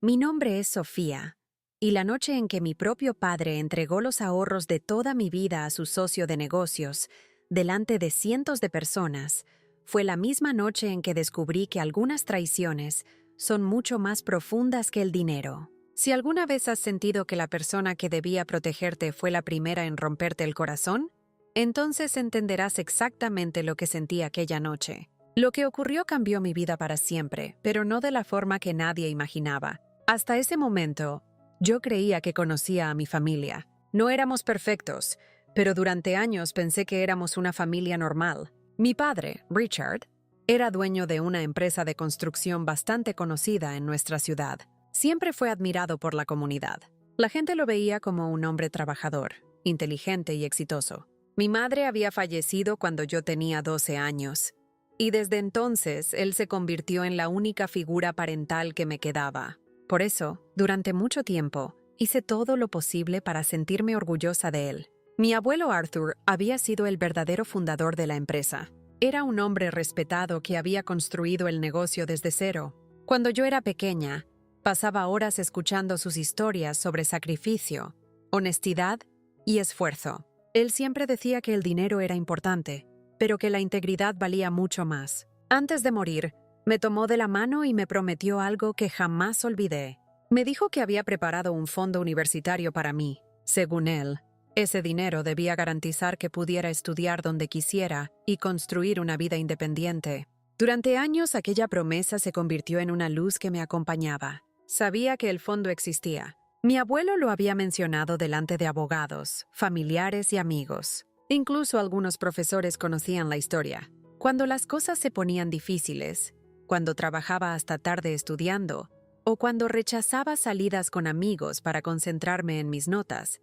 Mi nombre es Sofía, y la noche en que mi propio padre entregó los ahorros de toda mi vida a su socio de negocios, delante de cientos de personas, fue la misma noche en que descubrí que algunas traiciones son mucho más profundas que el dinero. Si alguna vez has sentido que la persona que debía protegerte fue la primera en romperte el corazón, entonces entenderás exactamente lo que sentí aquella noche. Lo que ocurrió cambió mi vida para siempre, pero no de la forma que nadie imaginaba. Hasta ese momento, yo creía que conocía a mi familia. No éramos perfectos, pero durante años pensé que éramos una familia normal. Mi padre, Richard, era dueño de una empresa de construcción bastante conocida en nuestra ciudad. Siempre fue admirado por la comunidad. La gente lo veía como un hombre trabajador, inteligente y exitoso. Mi madre había fallecido cuando yo tenía 12 años, y desde entonces él se convirtió en la única figura parental que me quedaba. Por eso, durante mucho tiempo, hice todo lo posible para sentirme orgullosa de él. Mi abuelo Arthur había sido el verdadero fundador de la empresa. Era un hombre respetado que había construido el negocio desde cero. Cuando yo era pequeña, pasaba horas escuchando sus historias sobre sacrificio, honestidad y esfuerzo. Él siempre decía que el dinero era importante, pero que la integridad valía mucho más. Antes de morir, me tomó de la mano y me prometió algo que jamás olvidé. Me dijo que había preparado un fondo universitario para mí. Según él, ese dinero debía garantizar que pudiera estudiar donde quisiera y construir una vida independiente. Durante años, aquella promesa se convirtió en una luz que me acompañaba. Sabía que el fondo existía. Mi abuelo lo había mencionado delante de abogados, familiares y amigos. Incluso algunos profesores conocían la historia. Cuando las cosas se ponían difíciles, cuando trabajaba hasta tarde estudiando, o cuando rechazaba salidas con amigos para concentrarme en mis notas,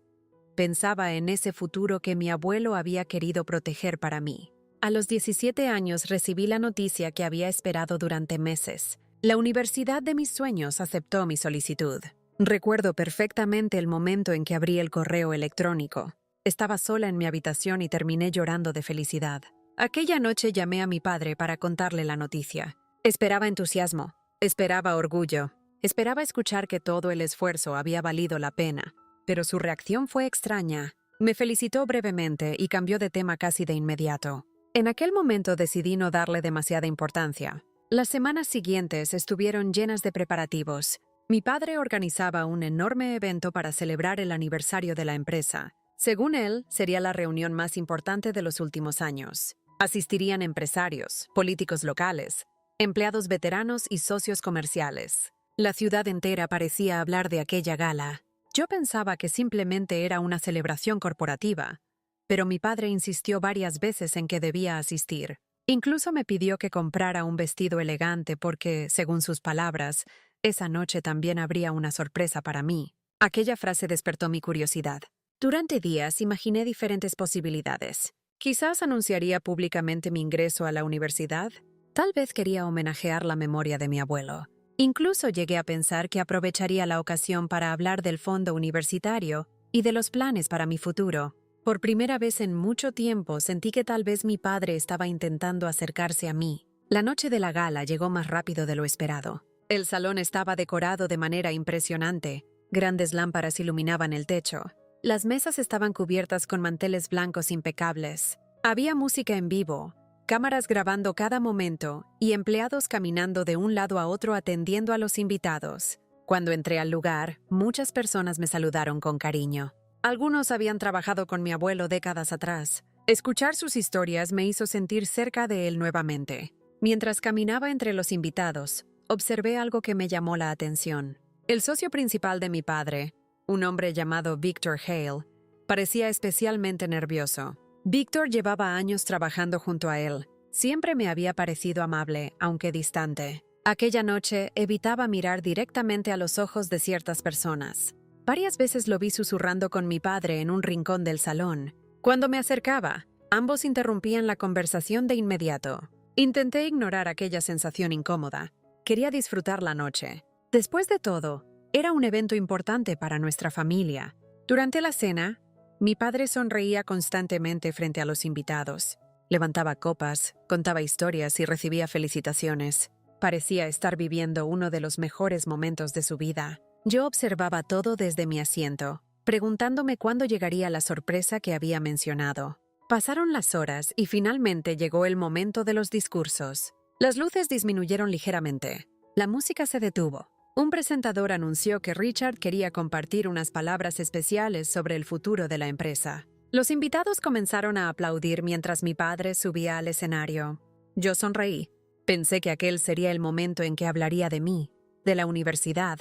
pensaba en ese futuro que mi abuelo había querido proteger para mí. A los 17 años recibí la noticia que había esperado durante meses. La universidad de mis sueños aceptó mi solicitud. Recuerdo perfectamente el momento en que abrí el correo electrónico. Estaba sola en mi habitación y terminé llorando de felicidad. Aquella noche llamé a mi padre para contarle la noticia. Esperaba entusiasmo, esperaba orgullo, esperaba escuchar que todo el esfuerzo había valido la pena. Pero su reacción fue extraña. Me felicitó brevemente y cambió de tema casi de inmediato. En aquel momento decidí no darle demasiada importancia. Las semanas siguientes estuvieron llenas de preparativos. Mi padre organizaba un enorme evento para celebrar el aniversario de la empresa. Según él, sería la reunión más importante de los últimos años. Asistirían empresarios, políticos locales, empleados veteranos y socios comerciales. La ciudad entera parecía hablar de aquella gala. Yo pensaba que simplemente era una celebración corporativa, pero mi padre insistió varias veces en que debía asistir. Incluso me pidió que comprara un vestido elegante porque, según sus palabras, esa noche también habría una sorpresa para mí. Aquella frase despertó mi curiosidad. Durante días imaginé diferentes posibilidades. Quizás anunciaría públicamente mi ingreso a la universidad. Tal vez quería homenajear la memoria de mi abuelo. Incluso llegué a pensar que aprovecharía la ocasión para hablar del fondo universitario y de los planes para mi futuro. Por primera vez en mucho tiempo sentí que tal vez mi padre estaba intentando acercarse a mí. La noche de la gala llegó más rápido de lo esperado. El salón estaba decorado de manera impresionante. Grandes lámparas iluminaban el techo. Las mesas estaban cubiertas con manteles blancos impecables. Había música en vivo, cámaras grabando cada momento y empleados caminando de un lado a otro atendiendo a los invitados. Cuando entré al lugar, muchas personas me saludaron con cariño. Algunos habían trabajado con mi abuelo décadas atrás. Escuchar sus historias me hizo sentir cerca de él nuevamente. Mientras caminaba entre los invitados, observé algo que me llamó la atención. El socio principal de mi padre, un hombre llamado Victor Hale, parecía especialmente nervioso. Victor llevaba años trabajando junto a él. Siempre me había parecido amable, aunque distante. Aquella noche evitaba mirar directamente a los ojos de ciertas personas. Varias veces lo vi susurrando con mi padre en un rincón del salón. Cuando me acercaba, ambos interrumpían la conversación de inmediato. Intenté ignorar aquella sensación incómoda. Quería disfrutar la noche. Después de todo, era un evento importante para nuestra familia. Durante la cena, mi padre sonreía constantemente frente a los invitados. Levantaba copas, contaba historias y recibía felicitaciones. Parecía estar viviendo uno de los mejores momentos de su vida. Yo observaba todo desde mi asiento, preguntándome cuándo llegaría la sorpresa que había mencionado. Pasaron las horas y finalmente llegó el momento de los discursos. Las luces disminuyeron ligeramente. La música se detuvo. Un presentador anunció que Richard quería compartir unas palabras especiales sobre el futuro de la empresa. Los invitados comenzaron a aplaudir mientras mi padre subía al escenario. Yo sonreí. Pensé que aquel sería el momento en que hablaría de mí, de la universidad,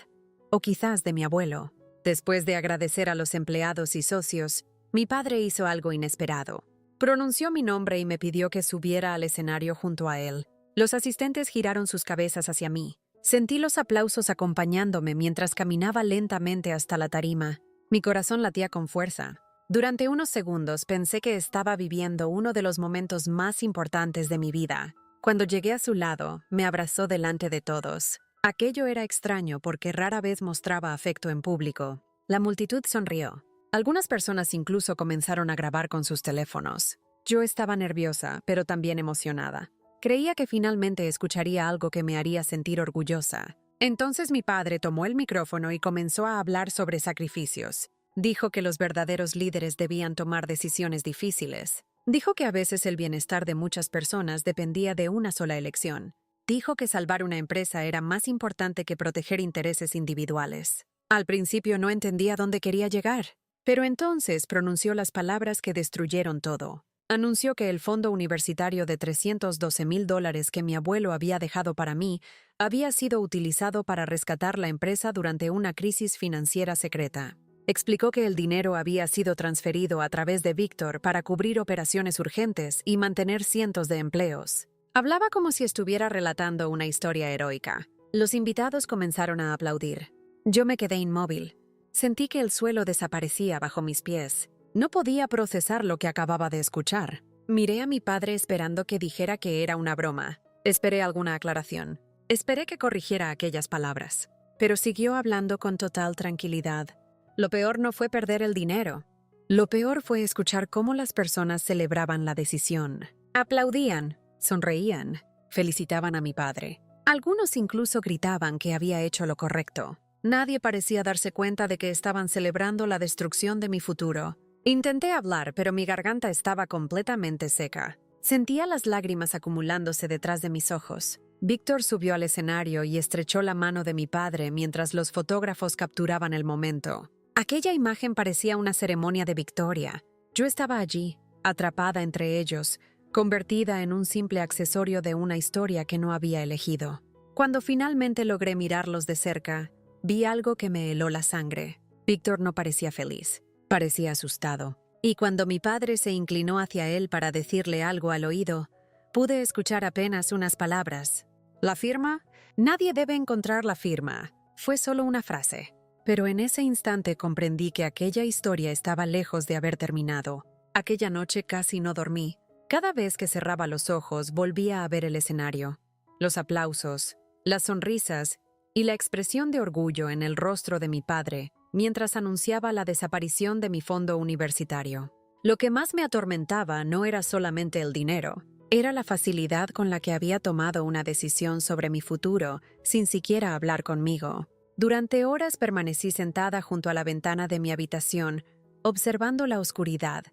o quizás de mi abuelo. Después de agradecer a los empleados y socios, mi padre hizo algo inesperado. Pronunció mi nombre y me pidió que subiera al escenario junto a él. Los asistentes giraron sus cabezas hacia mí. Sentí los aplausos acompañándome mientras caminaba lentamente hasta la tarima. Mi corazón latía con fuerza. Durante unos segundos pensé que estaba viviendo uno de los momentos más importantes de mi vida. Cuando llegué a su lado, me abrazó delante de todos. Aquello era extraño porque rara vez mostraba afecto en público. La multitud sonrió. Algunas personas incluso comenzaron a grabar con sus teléfonos. Yo estaba nerviosa, pero también emocionada. Creía que finalmente escucharía algo que me haría sentir orgullosa. Entonces mi padre tomó el micrófono y comenzó a hablar sobre sacrificios. Dijo que los verdaderos líderes debían tomar decisiones difíciles. Dijo que a veces el bienestar de muchas personas dependía de una sola elección. Dijo que salvar una empresa era más importante que proteger intereses individuales. Al principio no entendía dónde quería llegar, pero entonces pronunció las palabras que destruyeron todo. Anunció que el fondo universitario de $312,000 que mi abuelo había dejado para mí había sido utilizado para rescatar la empresa durante una crisis financiera secreta. Explicó que el dinero había sido transferido a través de Víctor para cubrir operaciones urgentes y mantener cientos de empleos. Hablaba como si estuviera relatando una historia heroica. Los invitados comenzaron a aplaudir. Yo me quedé inmóvil. Sentí que el suelo desaparecía bajo mis pies. No podía procesar lo que acababa de escuchar. Miré a mi padre esperando que dijera que era una broma. Esperé alguna aclaración. Esperé que corrigiera aquellas palabras. Pero siguió hablando con total tranquilidad. Lo peor no fue perder el dinero. Lo peor fue escuchar cómo las personas celebraban la decisión. Aplaudían, sonreían, felicitaban a mi padre. Algunos incluso gritaban que había hecho lo correcto. Nadie parecía darse cuenta de que estaban celebrando la destrucción de mi futuro. Intenté hablar, pero mi garganta estaba completamente seca. Sentía las lágrimas acumulándose detrás de mis ojos. Víctor subió al escenario y estrechó la mano de mi padre mientras los fotógrafos capturaban el momento. Aquella imagen parecía una ceremonia de victoria. Yo estaba allí, atrapada entre ellos, convertida en un simple accesorio de una historia que no había elegido. Cuando finalmente logré mirarlos de cerca, vi algo que me heló la sangre. Víctor no parecía feliz, parecía asustado. Y cuando mi padre se inclinó hacia él para decirle algo al oído, pude escuchar apenas unas palabras. ¿La firma? Nadie debe encontrar la firma. Fue solo una frase. Pero en ese instante comprendí que aquella historia estaba lejos de haber terminado. Aquella noche casi no dormí. Cada vez que cerraba los ojos volvía a ver el escenario. Los aplausos, las sonrisas y la expresión de orgullo en el rostro de mi padre mientras anunciaba la desaparición de mi fondo universitario. Lo que más me atormentaba no era solamente el dinero, era la facilidad con la que había tomado una decisión sobre mi futuro sin siquiera hablar conmigo. Durante horas permanecí sentada junto a la ventana de mi habitación, observando la oscuridad,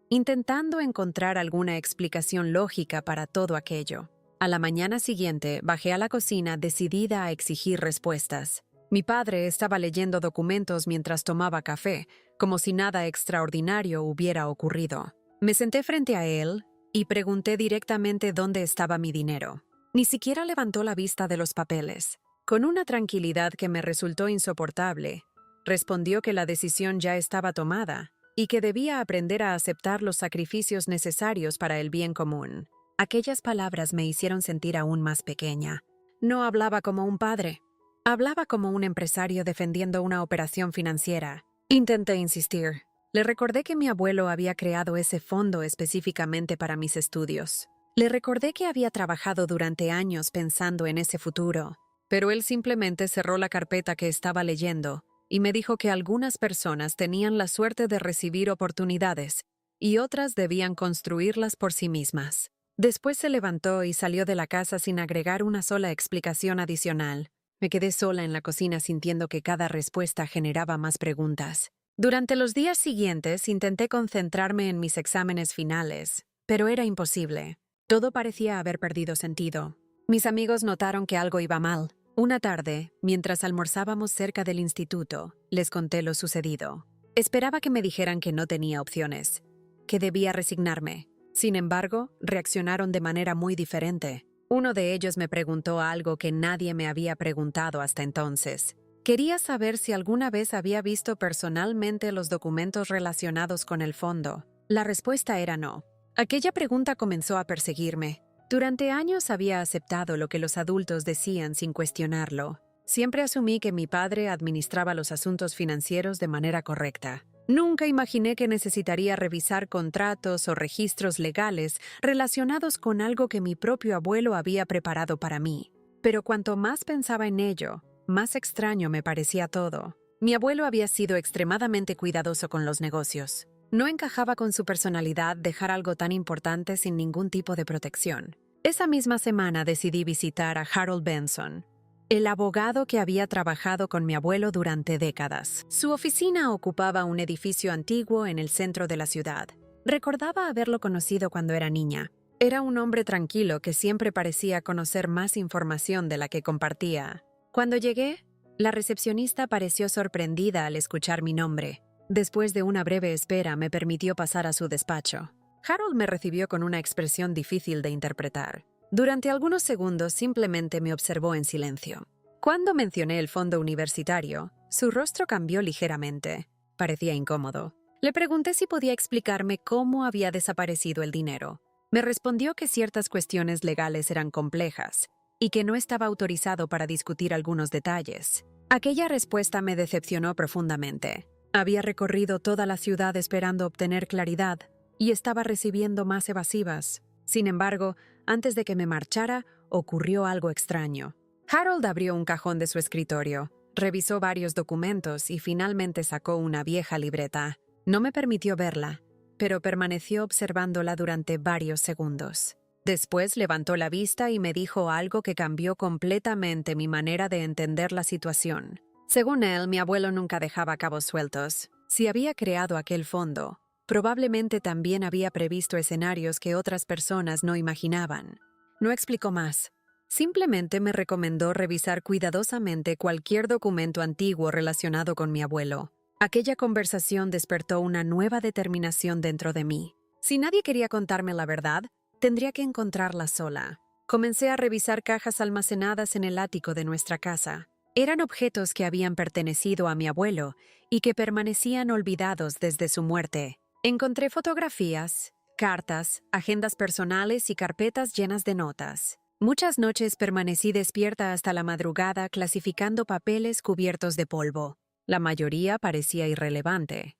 intentando encontrar alguna explicación lógica para todo aquello. A la mañana siguiente bajé a la cocina decidida a exigir respuestas. Mi padre estaba leyendo documentos mientras tomaba café, como si nada extraordinario hubiera ocurrido. Me senté frente a él y pregunté directamente dónde estaba mi dinero. Ni siquiera levantó la vista de los papeles. Con una tranquilidad que me resultó insoportable, respondió que la decisión ya estaba tomada y que debía aprender a aceptar los sacrificios necesarios para el bien común. Aquellas palabras me hicieron sentir aún más pequeña. No hablaba como un padre. Hablaba como un empresario defendiendo una operación financiera. Intenté insistir. Le recordé que mi abuelo había creado ese fondo específicamente para mis estudios. Le recordé que había trabajado durante años pensando en ese futuro. Pero él simplemente cerró la carpeta que estaba leyendo y me dijo que algunas personas tenían la suerte de recibir oportunidades y otras debían construirlas por sí mismas. Después se levantó y salió de la casa sin agregar una sola explicación adicional. Me quedé sola en la cocina sintiendo que cada respuesta generaba más preguntas. Durante los días siguientes intenté concentrarme en mis exámenes finales, pero era imposible. Todo parecía haber perdido sentido. Mis amigos notaron que algo iba mal. Una tarde, mientras almorzábamos cerca del instituto, les conté lo sucedido. Esperaba que me dijeran que no tenía opciones, que debía resignarme. Sin embargo, reaccionaron de manera muy diferente. Uno de ellos me preguntó algo que nadie me había preguntado hasta entonces. Quería saber si alguna vez había visto personalmente los documentos relacionados con el fondo. La respuesta era no. Aquella pregunta comenzó a perseguirme. Durante años había aceptado lo que los adultos decían sin cuestionarlo. Siempre asumí que mi padre administraba los asuntos financieros de manera correcta. Nunca imaginé que necesitaría revisar contratos o registros legales relacionados con algo que mi propio abuelo había preparado para mí. Pero cuanto más pensaba en ello, más extraño me parecía todo. Mi abuelo había sido extremadamente cuidadoso con los negocios. No encajaba con su personalidad dejar algo tan importante sin ningún tipo de protección. Esa misma semana decidí visitar a Harold Benson, el abogado que había trabajado con mi abuelo durante décadas. Su oficina ocupaba un edificio antiguo en el centro de la ciudad. Recordaba haberlo conocido cuando era niña. Era un hombre tranquilo que siempre parecía conocer más información de la que compartía. Cuando llegué, la recepcionista pareció sorprendida al escuchar mi nombre. Después de una breve espera, me permitió pasar a su despacho. Harold me recibió con una expresión difícil de interpretar. Durante algunos segundos simplemente me observó en silencio. Cuando mencioné el fondo universitario, su rostro cambió ligeramente. Parecía incómodo. Le pregunté si podía explicarme cómo había desaparecido el dinero. Me respondió que ciertas cuestiones legales eran complejas y que no estaba autorizado para discutir algunos detalles. Aquella respuesta me decepcionó profundamente. Había recorrido toda la ciudad esperando obtener claridad y estaba recibiendo más evasivas. Sin embargo, antes de que me marchara, ocurrió algo extraño. Harold abrió un cajón de su escritorio, revisó varios documentos y finalmente sacó una vieja libreta. No me permitió verla, pero permaneció observándola durante varios segundos. Después levantó la vista y me dijo algo que cambió completamente mi manera de entender la situación. Según él, mi abuelo nunca dejaba cabos sueltos. Si había creado aquel fondo, probablemente también había previsto escenarios que otras personas no imaginaban. No explicó más. Simplemente me recomendó revisar cuidadosamente cualquier documento antiguo relacionado con mi abuelo. Aquella conversación despertó una nueva determinación dentro de mí. Si nadie quería contarme la verdad, tendría que encontrarla sola. Comencé a revisar cajas almacenadas en el ático de nuestra casa. Eran objetos que habían pertenecido a mi abuelo y que permanecían olvidados desde su muerte. Encontré fotografías, cartas, agendas personales y carpetas llenas de notas. Muchas noches permanecí despierta hasta la madrugada clasificando papeles cubiertos de polvo. La mayoría parecía irrelevante,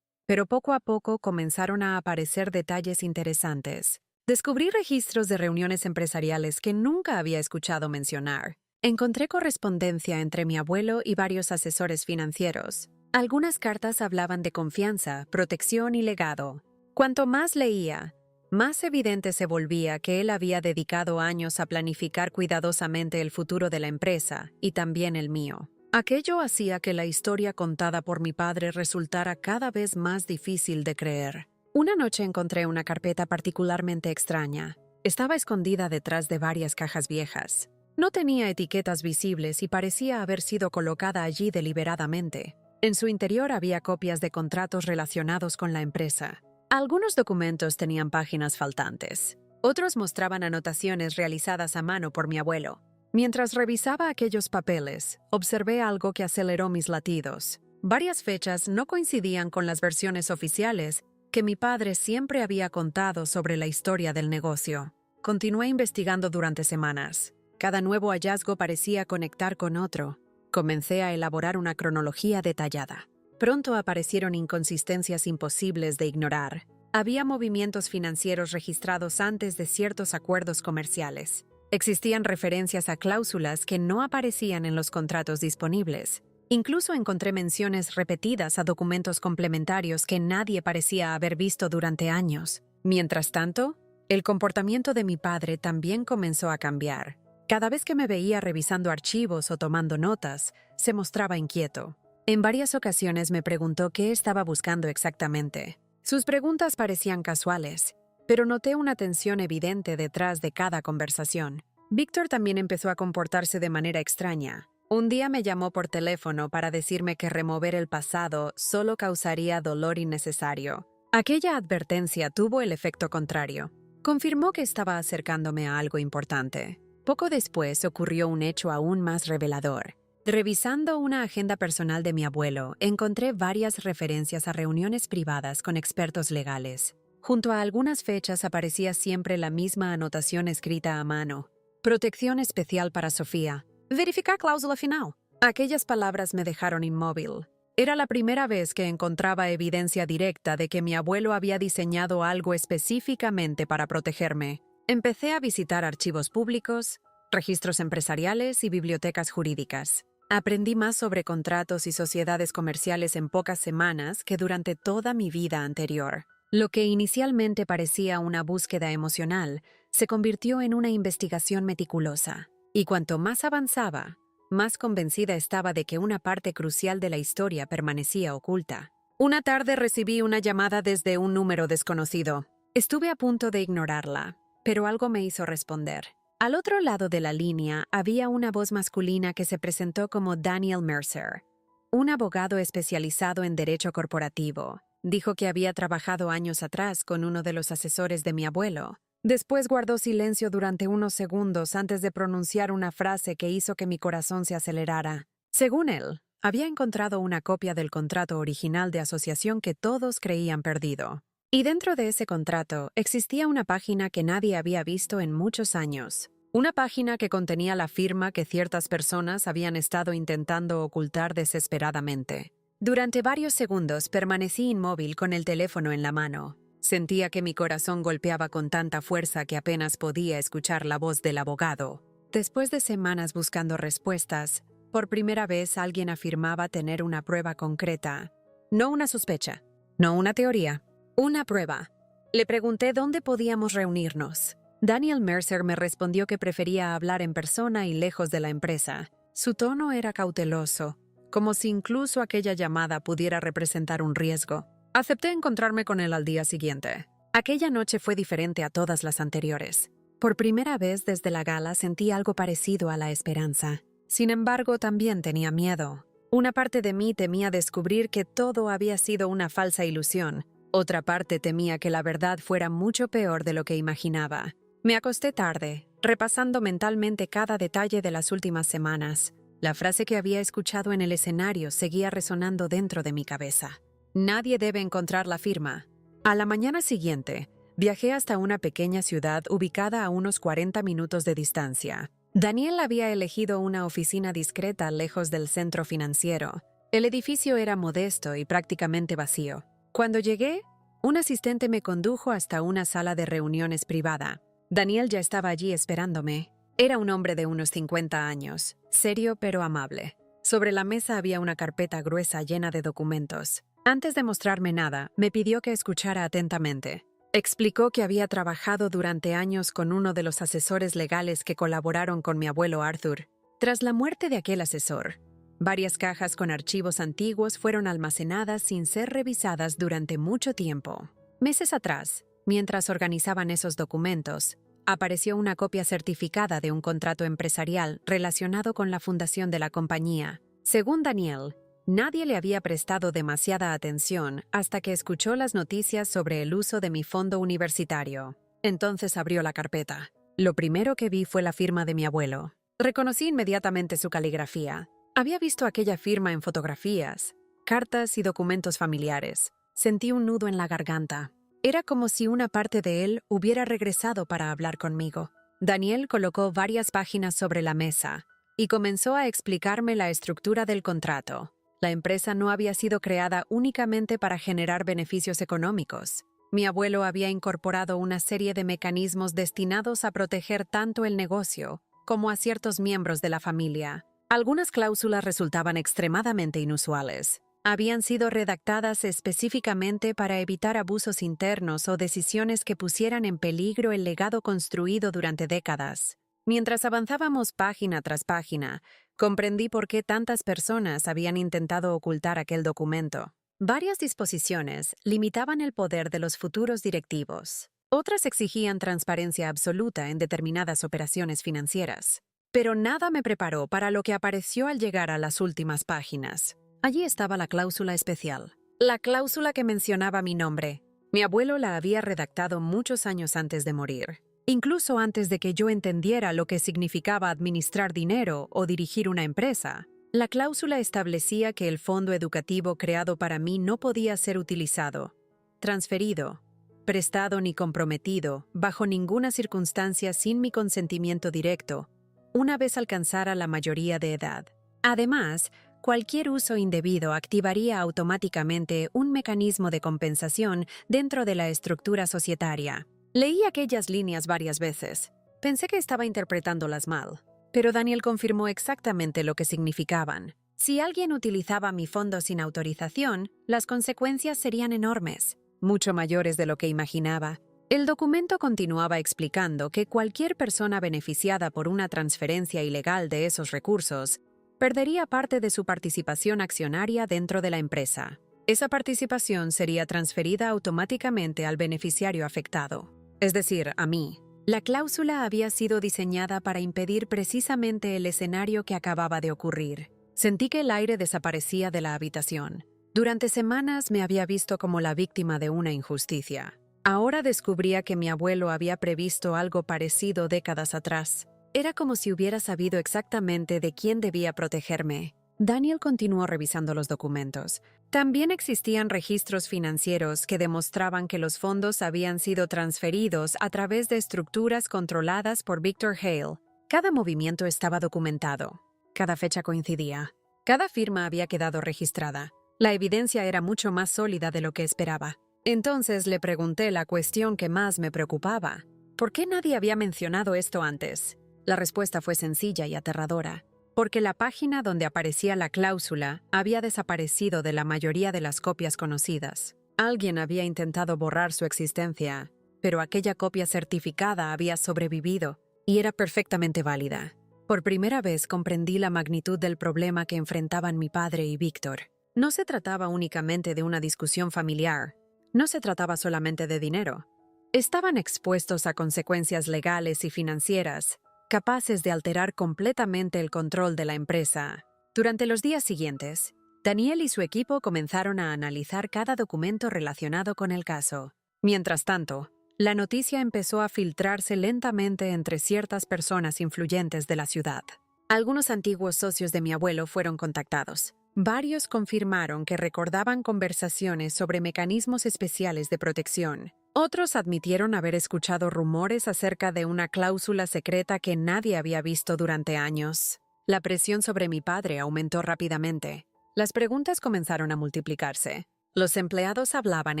pero poco a poco comenzaron a aparecer detalles interesantes. Descubrí registros de reuniones empresariales que nunca había escuchado mencionar. Encontré correspondencia entre mi abuelo y varios asesores financieros. Algunas cartas hablaban de confianza, protección y legado. Cuanto más leía, más evidente se volvía que él había dedicado años a planificar cuidadosamente el futuro de la empresa y también el mío. Aquello hacía que la historia contada por mi padre resultara cada vez más difícil de creer. Una noche encontré una carpeta particularmente extraña. Estaba escondida detrás de varias cajas viejas. No tenía etiquetas visibles y parecía haber sido colocada allí deliberadamente. En su interior había copias de contratos relacionados con la empresa. Algunos documentos tenían páginas faltantes. Otros mostraban anotaciones realizadas a mano por mi abuelo. Mientras revisaba aquellos papeles, observé algo que aceleró mis latidos. Varias fechas no coincidían con las versiones oficiales que mi padre siempre había contado sobre la historia del negocio. Continué investigando durante semanas. Cada nuevo hallazgo parecía conectar con otro. Comencé a elaborar una cronología detallada. Pronto aparecieron inconsistencias imposibles de ignorar. Había movimientos financieros registrados antes de ciertos acuerdos comerciales. Existían referencias a cláusulas que no aparecían en los contratos disponibles. Incluso encontré menciones repetidas a documentos complementarios que nadie parecía haber visto durante años. Mientras tanto, El comportamiento de mi padre también comenzó a cambiar. Cada vez que me veía revisando archivos o tomando notas, se mostraba inquieto. En varias ocasiones me preguntó qué estaba buscando exactamente. Sus preguntas parecían casuales, pero noté una tensión evidente detrás de cada conversación. Víctor también empezó a comportarse de manera extraña. Un día me llamó por teléfono para decirme que remover el pasado solo causaría dolor innecesario. Aquella advertencia tuvo el efecto contrario. Confirmó que estaba acercándome a algo importante. Poco después ocurrió un hecho aún más revelador. Revisando una agenda personal de mi abuelo, encontré varias referencias a reuniones privadas con expertos legales. Junto a algunas fechas aparecía siempre la misma anotación escrita a mano. Protección especial para Sofía. Verificar cláusula final. Aquellas palabras me dejaron inmóvil. Era la primera vez que encontraba evidencia directa de que mi abuelo había diseñado algo específicamente para protegerme. Empecé a visitar archivos públicos, registros empresariales y bibliotecas jurídicas. Aprendí más sobre contratos y sociedades comerciales en pocas semanas que durante toda mi vida anterior. Lo que inicialmente parecía una búsqueda emocional se convirtió en una investigación meticulosa. Y cuanto más avanzaba, más convencida estaba de que una parte crucial de la historia permanecía oculta. Una tarde recibí una llamada desde un número desconocido. Estuve a punto de ignorarla, pero algo me hizo responder. Al otro lado de la línea había una voz masculina que se presentó como Daniel Mercer, un abogado especializado en derecho corporativo. Dijo que había trabajado años atrás con uno de los asesores de mi abuelo. Después guardó silencio durante unos segundos antes de pronunciar una frase que hizo que mi corazón se acelerara. Según él, había encontrado una copia del contrato original de asociación que todos creían perdido. Y dentro de ese contrato existía una página que nadie había visto en muchos años. Una página que contenía la firma que ciertas personas habían estado intentando ocultar desesperadamente. Durante varios segundos permanecí inmóvil con el teléfono en la mano. Sentía que mi corazón golpeaba con tanta fuerza que apenas podía escuchar la voz del abogado. Después de semanas buscando respuestas, por primera vez alguien afirmaba tener una prueba concreta. No una sospecha, no una teoría. Una prueba. Le pregunté dónde podíamos reunirnos. Daniel Mercer me respondió que prefería hablar en persona y lejos de la empresa. Su tono era cauteloso, como si incluso aquella llamada pudiera representar un riesgo. Acepté encontrarme con él al día siguiente. Aquella noche fue diferente a todas las anteriores. Por primera vez desde la gala sentí algo parecido a la esperanza. Sin embargo, también tenía miedo. Una parte de mí temía descubrir que todo había sido una falsa ilusión. Otra parte temía que la verdad fuera mucho peor de lo que imaginaba. Me acosté tarde, repasando mentalmente cada detalle de las últimas semanas. La frase que había escuchado en el escenario seguía resonando dentro de mi cabeza. Nadie debe encontrar la firma. A la mañana siguiente, viajé hasta una pequeña ciudad ubicada a unos 40 minutos de distancia. Daniel había elegido una oficina discreta lejos del centro financiero. El edificio era modesto y prácticamente vacío. Cuando llegué, un asistente me condujo hasta una sala de reuniones privada. Daniel ya estaba allí esperándome. Era un hombre de unos 50 años, serio pero amable. Sobre la mesa había una carpeta gruesa llena de documentos. Antes de mostrarme nada, me pidió que escuchara atentamente. Explicó que había trabajado durante años con uno de los asesores legales que colaboraron con mi abuelo Arthur. Tras la muerte de aquel asesor, varias cajas con archivos antiguos fueron almacenadas sin ser revisadas durante mucho tiempo. Meses atrás, mientras organizaban esos documentos, apareció una copia certificada de un contrato empresarial relacionado con la fundación de la compañía. Según Daniel, nadie le había prestado demasiada atención hasta que escuchó las noticias sobre el uso de mi fondo universitario. Entonces abrió la carpeta. Lo primero que vi fue la firma de mi abuelo. Reconocí inmediatamente su caligrafía. Había visto aquella firma en fotografías, cartas y documentos familiares. Sentí un nudo en la garganta. Era como si una parte de él hubiera regresado para hablar conmigo. Daniel colocó varias páginas sobre la mesa y comenzó a explicarme la estructura del contrato. La empresa no había sido creada únicamente para generar beneficios económicos. Mi abuelo había incorporado una serie de mecanismos destinados a proteger tanto el negocio como a ciertos miembros de la familia. Algunas cláusulas resultaban extremadamente inusuales. habían sido redactadas específicamente para evitar abusos internos o decisiones que pusieran en peligro el legado construido durante décadas. Mientras avanzábamos página tras página, comprendí por qué tantas personas habían intentado ocultar aquel documento. Varias disposiciones limitaban el poder de los futuros directivos. Otras exigían transparencia absoluta en determinadas operaciones financieras. Pero nada me preparó para lo que apareció al llegar a las últimas páginas. Allí estaba la cláusula especial. La cláusula que mencionaba mi nombre. Mi abuelo la había redactado muchos años antes de morir. Incluso antes de que yo entendiera lo que significaba administrar dinero o dirigir una empresa. La cláusula establecía que el fondo educativo creado para mí no podía ser utilizado, transferido, prestado ni comprometido, bajo ninguna circunstancia sin mi consentimiento directo, una vez alcanzara la mayoría de edad. Además, cualquier uso indebido activaría automáticamente un mecanismo de compensación dentro de la estructura societaria. Leí aquellas líneas varias veces. Pensé que estaba interpretándolas mal, pero Daniel confirmó exactamente lo que significaban. Si alguien utilizaba mi fondo sin autorización, las consecuencias serían enormes, mucho mayores de lo que imaginaba. El documento continuaba explicando que cualquier persona beneficiada por una transferencia ilegal de esos recursos perdería parte de su participación accionaria dentro de la empresa. Esa participación sería transferida automáticamente al beneficiario afectado, es decir, a mí. La cláusula había sido diseñada para impedir precisamente el escenario que acababa de ocurrir. Sentí que el aire desaparecía de la habitación. Durante semanas me había visto como la víctima de una injusticia. Ahora descubría que mi abuelo había previsto algo parecido décadas atrás. Era como si hubiera sabido exactamente de quién debía protegerme. Daniel continuó revisando los documentos. También existían registros financieros que demostraban que los fondos habían sido transferidos a través de estructuras controladas por Victor Hale. Cada movimiento estaba documentado. Cada fecha coincidía. Cada firma había quedado registrada. La evidencia era mucho más sólida de lo que esperaba. Entonces le pregunté la cuestión que más me preocupaba. ¿Por qué nadie había mencionado esto antes? La respuesta fue sencilla y aterradora. Porque la página donde aparecía la cláusula había desaparecido de la mayoría de las copias conocidas. Alguien había intentado borrar su existencia, pero aquella copia certificada había sobrevivido y era perfectamente válida. Por primera vez comprendí la magnitud del problema que enfrentaban mi padre y Víctor. No se trataba únicamente de una discusión familiar, no se trataba solamente de dinero. Estaban expuestos a consecuencias legales y financieras, capaces de alterar completamente el control de la empresa. Durante los días siguientes, Daniel y su equipo comenzaron a analizar cada documento relacionado con el caso. Mientras tanto, la noticia empezó a filtrarse lentamente entre ciertas personas influyentes de la ciudad. Algunos antiguos socios de mi abuelo fueron contactados. Varios confirmaron que recordaban conversaciones sobre mecanismos especiales de protección. Otros admitieron haber escuchado rumores acerca de una cláusula secreta que nadie había visto durante años. La presión sobre mi padre aumentó rápidamente. Las preguntas comenzaron a multiplicarse. Los empleados hablaban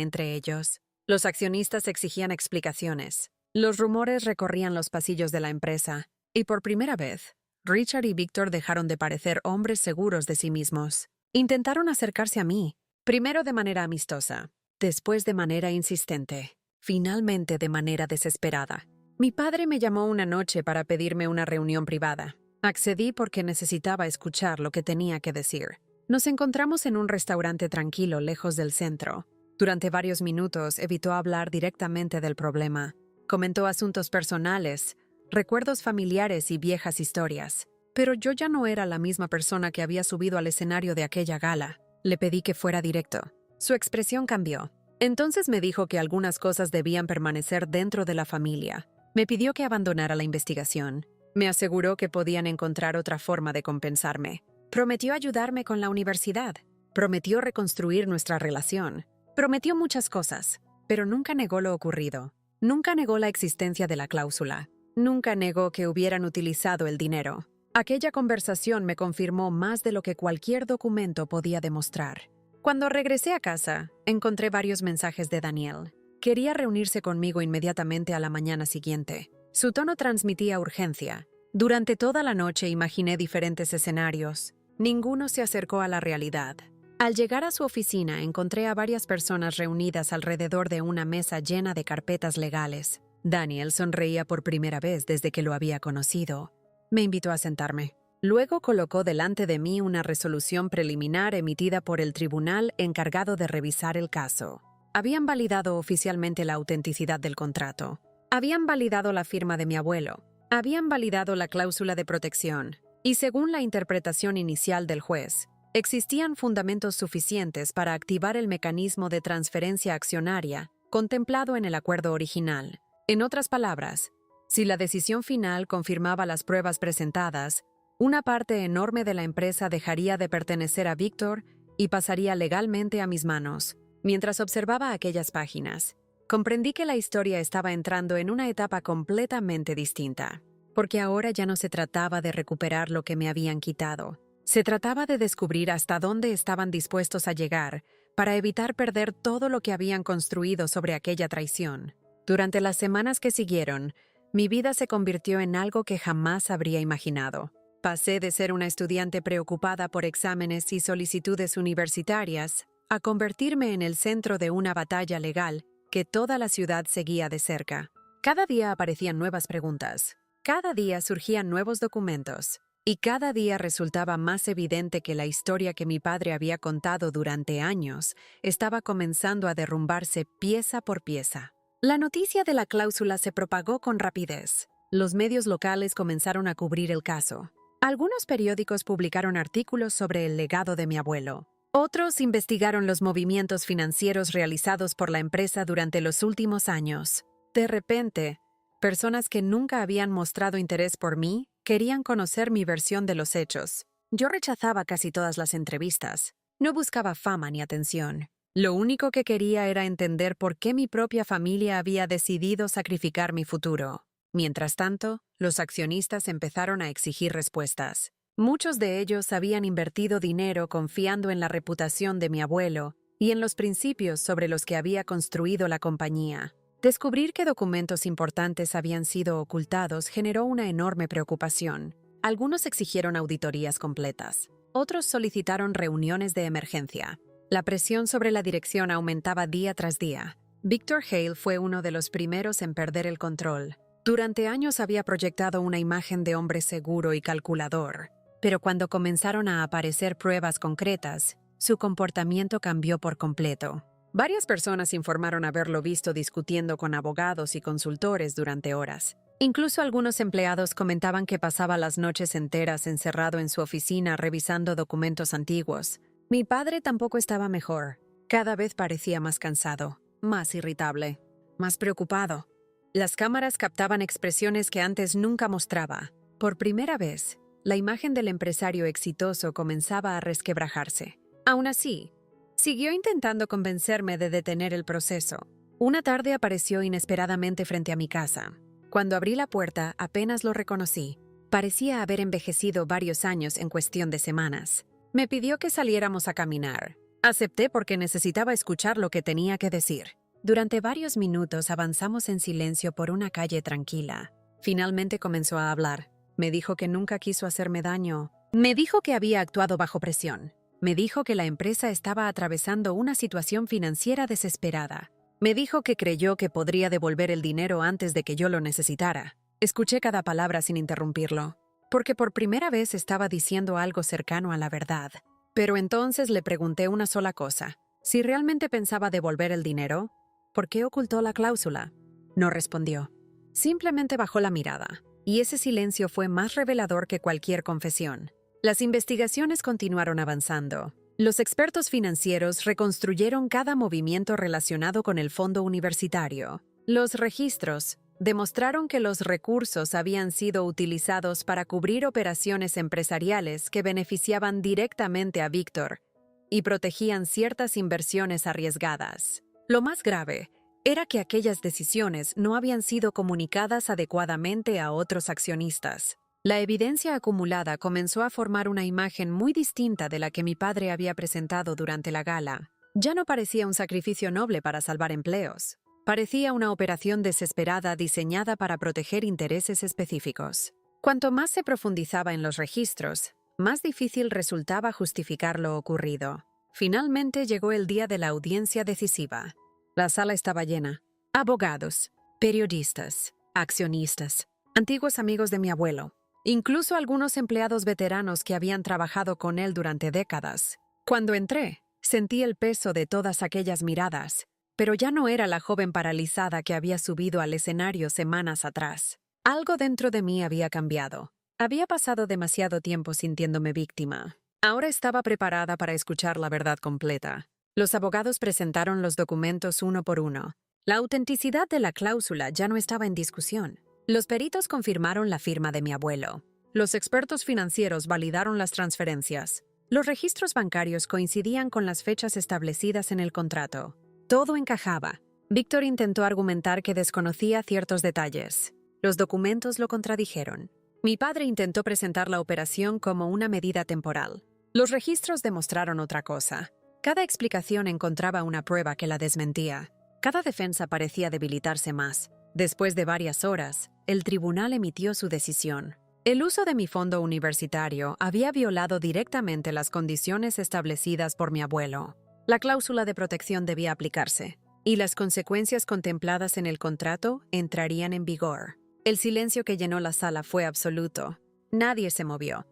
entre ellos. Los accionistas exigían explicaciones. Los rumores recorrían los pasillos de la empresa. Y por primera vez, Richard y Víctor dejaron de parecer hombres seguros de sí mismos. Intentaron acercarse a mí, primero de manera amistosa, después de manera insistente. Finalmente de manera desesperada. Mi padre me llamó una noche para pedirme una reunión privada. Accedí porque necesitaba escuchar lo que tenía que decir. Nos encontramos en un restaurante tranquilo lejos del centro. Durante varios minutos evitó hablar directamente del problema. Comentó asuntos personales, recuerdos familiares y viejas historias. Pero yo ya no era la misma persona que había subido al escenario de aquella gala. Le pedí que fuera directo. Su expresión cambió. Entonces me dijo que algunas cosas debían permanecer dentro de la familia. Me pidió que abandonara la investigación. Me aseguró que podían encontrar otra forma de compensarme. Prometió ayudarme con la universidad. Prometió reconstruir nuestra relación. Prometió muchas cosas, pero nunca negó lo ocurrido. Nunca negó la existencia de la cláusula. Nunca negó que hubieran utilizado el dinero. Aquella conversación me confirmó más de lo que cualquier documento podía demostrar. Cuando regresé a casa, encontré varios mensajes de Daniel. Quería reunirse conmigo inmediatamente a la mañana siguiente. Su tono transmitía urgencia. Durante toda la noche imaginé diferentes escenarios. Ninguno se acercó a la realidad. Al llegar a su oficina, encontré a varias personas reunidas alrededor de una mesa llena de carpetas legales. Daniel sonreía por primera vez desde que lo había conocido. Me invitó a sentarme. Luego colocó delante de mí una resolución preliminar emitida por el tribunal encargado de revisar el caso. Habían validado oficialmente la autenticidad del contrato. Habían validado la firma de mi abuelo. Habían validado la cláusula de protección. Y según la interpretación inicial del juez, existían fundamentos suficientes para activar el mecanismo de transferencia accionaria contemplado en el acuerdo original. En otras palabras, si la decisión final confirmaba las pruebas presentadas, una parte enorme de la empresa dejaría de pertenecer a Víctor y pasaría legalmente a mis manos. Mientras observaba aquellas páginas, comprendí que la historia estaba entrando en una etapa completamente distinta, porque ahora ya no se trataba de recuperar lo que me habían quitado. Se trataba de descubrir hasta dónde estaban dispuestos a llegar para evitar perder todo lo que habían construido sobre aquella traición. Durante las semanas que siguieron, mi vida se convirtió en algo que jamás habría imaginado. Pasé de ser una estudiante preocupada por exámenes y solicitudes universitarias a convertirme en el centro de una batalla legal que toda la ciudad seguía de cerca. Cada día aparecían nuevas preguntas, cada día surgían nuevos documentos, y cada día resultaba más evidente que la historia que mi padre había contado durante años estaba comenzando a derrumbarse pieza por pieza. La noticia de la cláusula se propagó con rapidez. Los medios locales comenzaron a cubrir el caso. Algunos periódicos publicaron artículos sobre el legado de mi abuelo. Otros investigaron los movimientos financieros realizados por la empresa durante los últimos años. De repente, personas que nunca habían mostrado interés por mí querían conocer mi versión de los hechos. Yo rechazaba casi todas las entrevistas. No buscaba fama ni atención. Lo único que quería era entender por qué mi propia familia había decidido sacrificar mi futuro. Mientras tanto, los accionistas empezaron a exigir respuestas. Muchos de ellos habían invertido dinero confiando en la reputación de mi abuelo y en los principios sobre los que había construido la compañía. Descubrir que documentos importantes habían sido ocultados generó una enorme preocupación. Algunos exigieron auditorías completas. Otros solicitaron reuniones de emergencia. La presión sobre la dirección aumentaba día tras día. Victor Hale fue uno de los primeros en perder el control. Durante años había proyectado una imagen de hombre seguro y calculador, pero cuando comenzaron a aparecer pruebas concretas, su comportamiento cambió por completo. Varias personas informaron haberlo visto discutiendo con abogados y consultores durante horas. Incluso algunos empleados comentaban que pasaba las noches enteras encerrado en su oficina revisando documentos antiguos. Mi padre tampoco estaba mejor. Cada vez parecía más cansado, más irritable, más preocupado. Las cámaras captaban expresiones que antes nunca mostraba. Por primera vez, la imagen del empresario exitoso comenzaba a resquebrajarse. Aún así, siguió intentando convencerme de detener el proceso. Una tarde apareció inesperadamente frente a mi casa. Cuando abrí la puerta, apenas lo reconocí. Parecía haber envejecido varios años en cuestión de semanas. Me pidió que saliéramos a caminar. Acepté porque necesitaba escuchar lo que tenía que decir. Durante varios minutos avanzamos en silencio por una calle tranquila. Finalmente comenzó a hablar. Me dijo que nunca quiso hacerme daño. Me dijo que había actuado bajo presión. Me dijo que la empresa estaba atravesando una situación financiera desesperada. Me dijo que creyó que podría devolver el dinero antes de que yo lo necesitara. Escuché cada palabra sin interrumpirlo, porque por primera vez estaba diciendo algo cercano a la verdad. Pero entonces le pregunté una sola cosa. Si realmente pensaba devolver el dinero, ¿por qué ocultó la cláusula? No respondió. Simplemente bajó la mirada, y ese silencio fue más revelador que cualquier confesión. Las investigaciones continuaron avanzando. Los expertos financieros reconstruyeron cada movimiento relacionado con el fondo universitario. Los registros demostraron que los recursos habían sido utilizados para cubrir operaciones empresariales que beneficiaban directamente a Víctor y protegían ciertas inversiones arriesgadas. Lo más grave era que aquellas decisiones no habían sido comunicadas adecuadamente a otros accionistas. La evidencia acumulada comenzó a formar una imagen muy distinta de la que mi padre había presentado durante la gala. Ya no parecía un sacrificio noble para salvar empleos. Parecía una operación desesperada diseñada para proteger intereses específicos. Cuanto más se profundizaba en los registros, más difícil resultaba justificar lo ocurrido. Finalmente llegó el día de la audiencia decisiva. La sala estaba llena. Abogados, periodistas, accionistas, antiguos amigos de mi abuelo, incluso algunos empleados veteranos que habían trabajado con él durante décadas. Cuando entré, sentí el peso de todas aquellas miradas, pero ya no era la joven paralizada que había subido al escenario semanas atrás. Algo dentro de mí había cambiado. Había pasado demasiado tiempo sintiéndome víctima. Ahora estaba preparada para escuchar la verdad completa. Los abogados presentaron los documentos uno por uno. La autenticidad de la cláusula ya no estaba en discusión. Los peritos confirmaron la firma de mi abuelo. Los expertos financieros validaron las transferencias. Los registros bancarios coincidían con las fechas establecidas en el contrato. Todo encajaba. Víctor intentó argumentar que desconocía ciertos detalles. Los documentos lo contradijeron. Mi padre intentó presentar la operación como una medida temporal. Los registros demostraron otra cosa. Cada explicación encontraba una prueba que la desmentía. Cada defensa parecía debilitarse más. Después de varias horas, el tribunal emitió su decisión. El uso de mi fondo universitario había violado directamente las condiciones establecidas por mi abuelo. La cláusula de protección debía aplicarse, y las consecuencias contempladas en el contrato entrarían en vigor. El silencio que llenó la sala fue absoluto. Nadie se movió.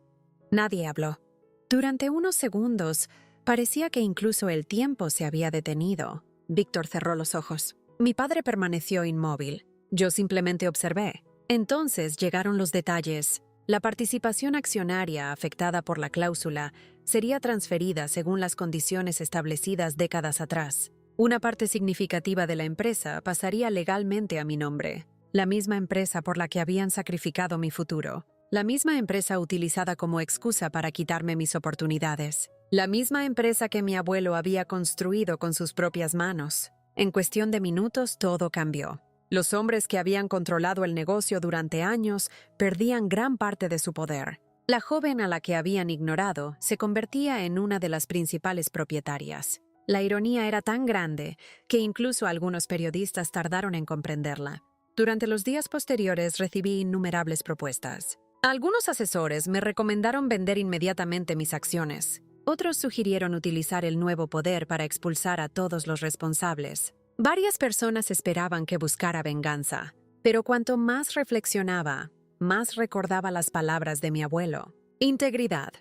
Nadie habló. Durante unos segundos, parecía que incluso el tiempo se había detenido. Víctor cerró los ojos. Mi padre permaneció inmóvil. Yo simplemente observé. Entonces llegaron los detalles. La participación accionaria afectada por la cláusula sería transferida según las condiciones establecidas décadas atrás. Una parte significativa de la empresa pasaría legalmente a mi nombre. La misma empresa por la que habían sacrificado mi futuro. La misma empresa utilizada como excusa para quitarme mis oportunidades. La misma empresa que mi abuelo había construido con sus propias manos. En cuestión de minutos todo cambió. Los hombres que habían controlado el negocio durante años perdían gran parte de su poder. La joven a la que habían ignorado se convertía en una de las principales propietarias. La ironía era tan grande que incluso algunos periodistas tardaron en comprenderla. Durante los días posteriores recibí innumerables propuestas. Algunos asesores me recomendaron vender inmediatamente mis acciones. Otros sugirieron utilizar el nuevo poder para expulsar a todos los responsables. Varias personas esperaban que buscara venganza, pero cuanto más reflexionaba, más recordaba las palabras de mi abuelo. Integridad,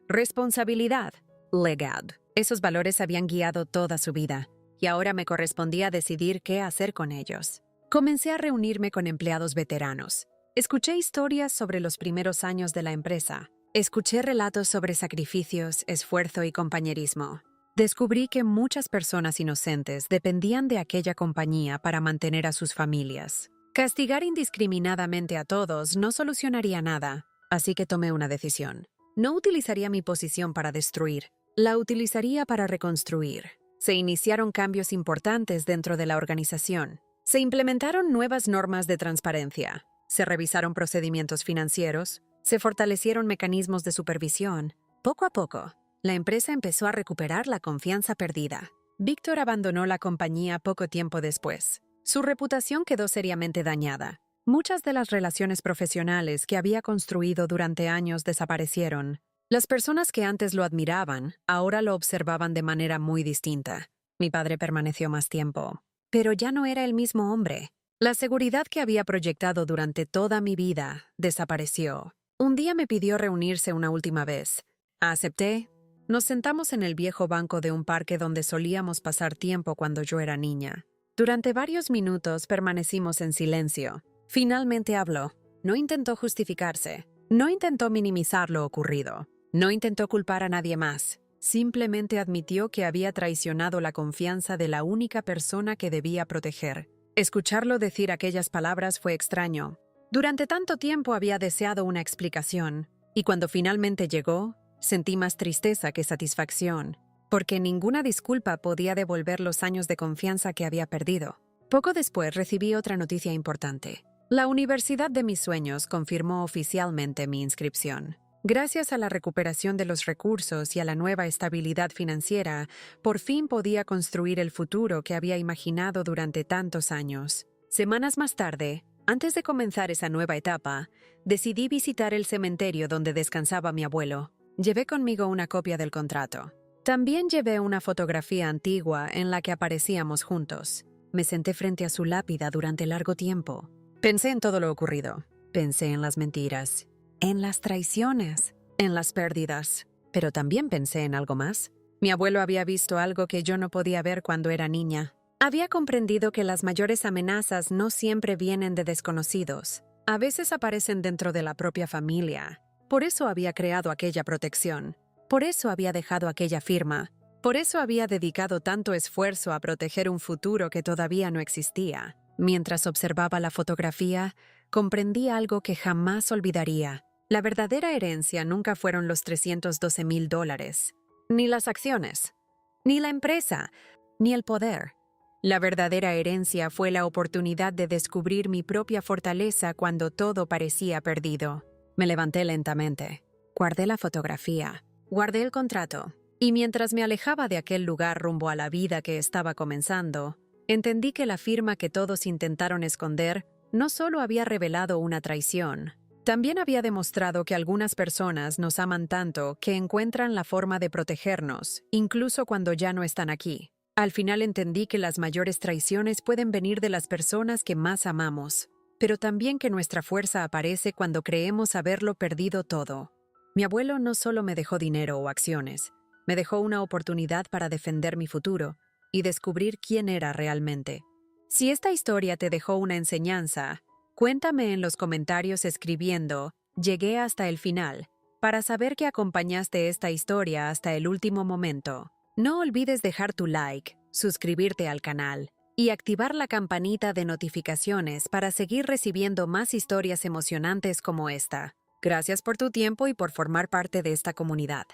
responsabilidad, legado. Esos valores habían guiado toda su vida, y ahora me correspondía decidir qué hacer con ellos. Comencé a reunirme con empleados veteranos. Escuché historias sobre los primeros años de la empresa. Escuché relatos sobre sacrificios, esfuerzo y compañerismo. Descubrí que muchas personas inocentes dependían de aquella compañía para mantener a sus familias. Castigar indiscriminadamente a todos no solucionaría nada, así que tomé una decisión. No utilizaría mi posición para destruir, la utilizaría para reconstruir. Se iniciaron cambios importantes dentro de la organización. Se implementaron nuevas normas de transparencia. Se revisaron procedimientos financieros. Se fortalecieron mecanismos de supervisión. Poco a poco, la empresa empezó a recuperar la confianza perdida. Víctor abandonó la compañía poco tiempo después. Su reputación quedó seriamente dañada. Muchas de las relaciones profesionales que había construido durante años desaparecieron. Las personas que antes lo admiraban, ahora lo observaban de manera muy distinta. Mi padre permaneció más tiempo, pero ya no era el mismo hombre. La seguridad que había proyectado durante toda mi vida desapareció. Un día me pidió reunirse una última vez. Acepté. Nos sentamos en el viejo banco de un parque donde solíamos pasar tiempo cuando yo era niña. Durante varios minutos permanecimos en silencio. Finalmente habló. No intentó justificarse. No intentó minimizar lo ocurrido. No intentó culpar a nadie más. Simplemente admitió que había traicionado la confianza de la única persona que debía proteger. Escucharlo decir aquellas palabras fue extraño. Durante tanto tiempo había deseado una explicación, y cuando finalmente llegó, sentí más tristeza que satisfacción, porque ninguna disculpa podía devolver los años de confianza que había perdido. Poco después recibí otra noticia importante. La universidad de mis sueños confirmó oficialmente mi inscripción. Gracias a la recuperación de los recursos y a la nueva estabilidad financiera, por fin podía construir el futuro que había imaginado durante tantos años. Semanas más tarde, antes de comenzar esa nueva etapa, decidí visitar el cementerio donde descansaba mi abuelo. Llevé conmigo una copia del contrato. También llevé una fotografía antigua en la que aparecíamos juntos. Me senté frente a su lápida durante largo tiempo. Pensé en todo lo ocurrido. Pensé en las mentiras, en las traiciones, en las pérdidas. Pero también pensé en algo más. Mi abuelo había visto algo que yo no podía ver cuando era niña. Había comprendido que las mayores amenazas no siempre vienen de desconocidos. A veces aparecen dentro de la propia familia. Por eso había creado aquella protección. Por eso había dejado aquella firma. Por eso había dedicado tanto esfuerzo a proteger un futuro que todavía no existía. Mientras observaba la fotografía, comprendí algo que jamás olvidaría. La verdadera herencia nunca fueron los $312,000, ni las acciones, ni la empresa, ni el poder. La verdadera herencia fue la oportunidad de descubrir mi propia fortaleza cuando todo parecía perdido. Me levanté lentamente. Guardé la fotografía. Guardé el contrato. Y mientras me alejaba de aquel lugar rumbo a la vida que estaba comenzando, entendí que la firma que todos intentaron esconder no solo había revelado una traición, también había demostrado que algunas personas nos aman tanto que encuentran la forma de protegernos, incluso cuando ya no están aquí. Al final entendí que las mayores traiciones pueden venir de las personas que más amamos, pero también que nuestra fuerza aparece cuando creemos haberlo perdido todo. Mi abuelo no solo me dejó dinero o acciones, me dejó una oportunidad para defender mi futuro y descubrir quién era realmente. Si esta historia te dejó una enseñanza, cuéntame en los comentarios escribiendo «Llegué hasta el final» para saber que acompañaste esta historia hasta el último momento. No olvides dejar tu like, suscribirte al canal y activar la campanita de notificaciones para seguir recibiendo más historias emocionantes como esta. Gracias por tu tiempo y por formar parte de esta comunidad.